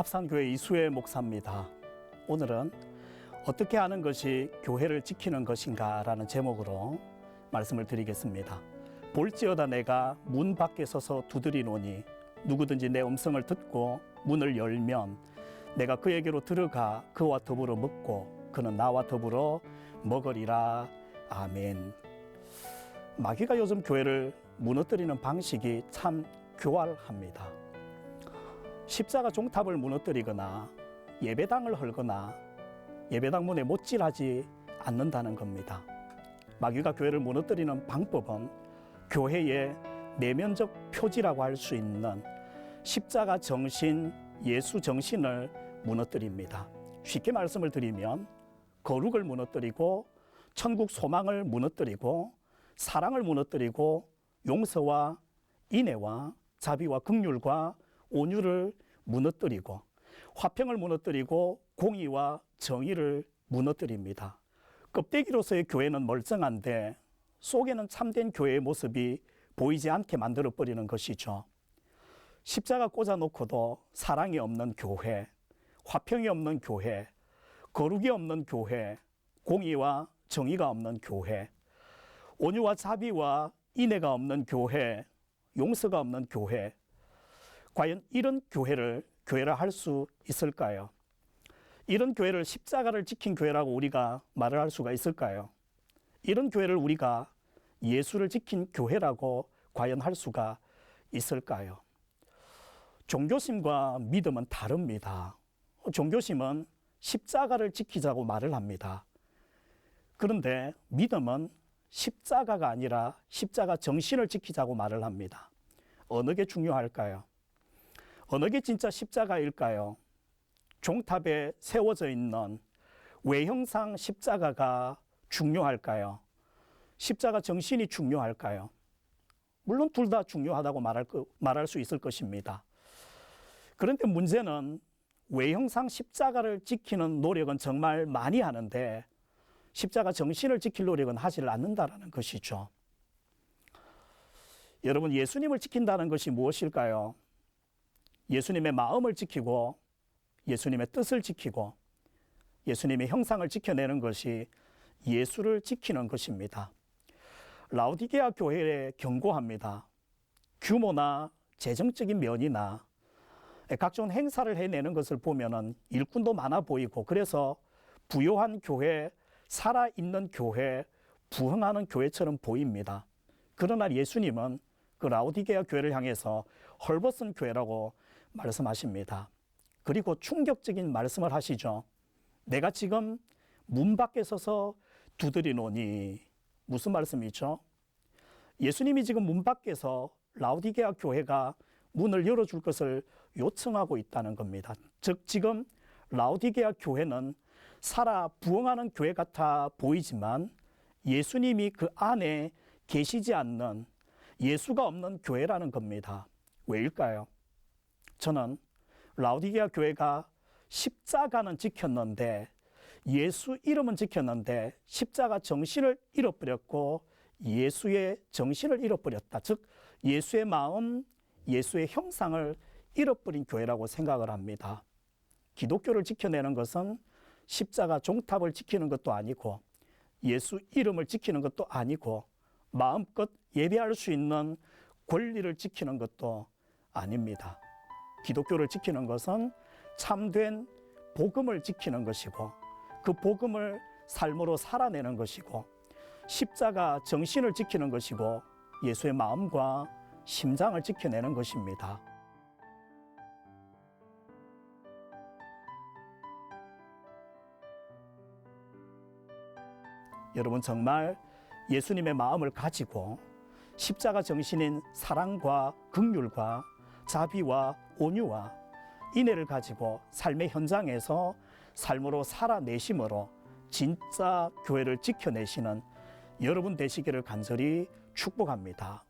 합산교회 이수혜 목사입니다. 오늘은 어떻게 하는 것이 교회를 지키는 것인가 라는 제목으로 말씀을 드리겠습니다. 볼지어다 내가 문 밖에 서서 두드리노니 누구든지 내 음성을 듣고 문을 열면 내가 그에게로 들어가 그와 더불어 먹고 그는 나와 더불어 먹으리라. 아멘. 마귀가 요즘 교회를 무너뜨리는 방식이 참 교활합니다. 십자가 종탑을 무너뜨리거나 예배당을 헐거나 예배당 문에 못질하지 않는다는 겁니다. 마귀가 교회를 무너뜨리는 방법은 교회의 내면적 표지라고 할 수 있는 십자가 정신, 예수 정신을 무너뜨립니다. 쉽게 말씀을 드리면 거룩을 무너뜨리고 천국 소망을 무너뜨리고 사랑을 무너뜨리고 용서와 인애와 자비와 긍휼과 온유를 무너뜨리고 화평을 무너뜨리고 공의와 정의를 무너뜨립니다. 껍데기로서의 교회는 멀쩡한데 속에는 참된 교회의 모습이 보이지 않게 만들어버리는 것이죠. 십자가 꽂아놓고도 사랑이 없는 교회, 화평이 없는 교회, 거룩이 없는 교회, 공의와 정의가 없는 교회, 온유와 자비와 인애가 없는 교회, 용서가 없는 교회, 과연 이런 교회라 할 수 있을까요? 이런 교회를 십자가를 지킨 교회라고 우리가 말을 할 수가 있을까요? 이런 교회를 우리가 예수를 지킨 교회라고 과연 할 수가 있을까요? 종교심과 믿음은 다릅니다. 종교심은 십자가를 지키자고 말을 합니다. 그런데 믿음은 십자가가 아니라 십자가 정신을 지키자고 말을 합니다. 어느 게 중요할까요? 어느 게 진짜 십자가일까요? 종탑에 세워져 있는 외형상 십자가가 중요할까요? 십자가 정신이 중요할까요? 물론 둘 다 중요하다고 말할 수 있을 것입니다. 그런데 문제는 외형상 십자가를 지키는 노력은 정말 많이 하는데 십자가 정신을 지킬 노력은 하지 않는다는 것이죠. 여러분, 예수님을 지킨다는 것이 무엇일까요? 예수님의 마음을 지키고 예수님의 뜻을 지키고 예수님의 형상을 지켜내는 것이 예수를 지키는 것입니다. 라오디게아 교회에 경고합니다. 규모나 재정적인 면이나 각종 행사를 해내는 것을 보면은 일꾼도 많아 보이고 그래서 부요한 교회, 살아있는 교회, 부흥하는 교회처럼 보입니다. 그러나 예수님은 그 라오디게아 교회를 향해서 헐벗은 교회라고 말씀하십니다. 그리고 충격적인 말씀을 하시죠. 내가 지금 문 밖에 서서 두드리노니. 무슨 말씀이죠? 예수님이 지금 문 밖에서 라오디게아 교회가 문을 열어줄 것을 요청하고 있다는 겁니다. 즉 지금 라오디게아 교회는 살아 부흥하는 교회 같아 보이지만 예수님이 그 안에 계시지 않는 예수가 없는 교회라는 겁니다. 왜일까요? 저는 라오디게아 교회가 십자가는 지켰는데 예수 이름은 지켰는데 십자가 정신을 잃어버렸고 예수의 정신을 잃어버렸다. 즉 예수의 마음, 예수의 형상을 잃어버린 교회라고 생각을 합니다. 기독교를 지켜내는 것은 십자가 종탑을 지키는 것도 아니고 예수 이름을 지키는 것도 아니고 마음껏 예배할 수 있는 권리를 지키는 것도 아닙니다. 기독교를 지키는 것은 참된 복음을 지키는 것이고 그 복음을 삶으로 살아내는 것이고 십자가 정신을 지키는 것이고 예수의 마음과 심장을 지켜내는 것입니다. 여러분 정말 예수님의 마음을 가지고 십자가 정신인 사랑과 긍휼과 자비와 온유와 인애를 가지고 삶의 현장에서 삶으로 살아내심으로 진짜 교회를 지켜내시는 여러분 되시기를 간절히 축복합니다.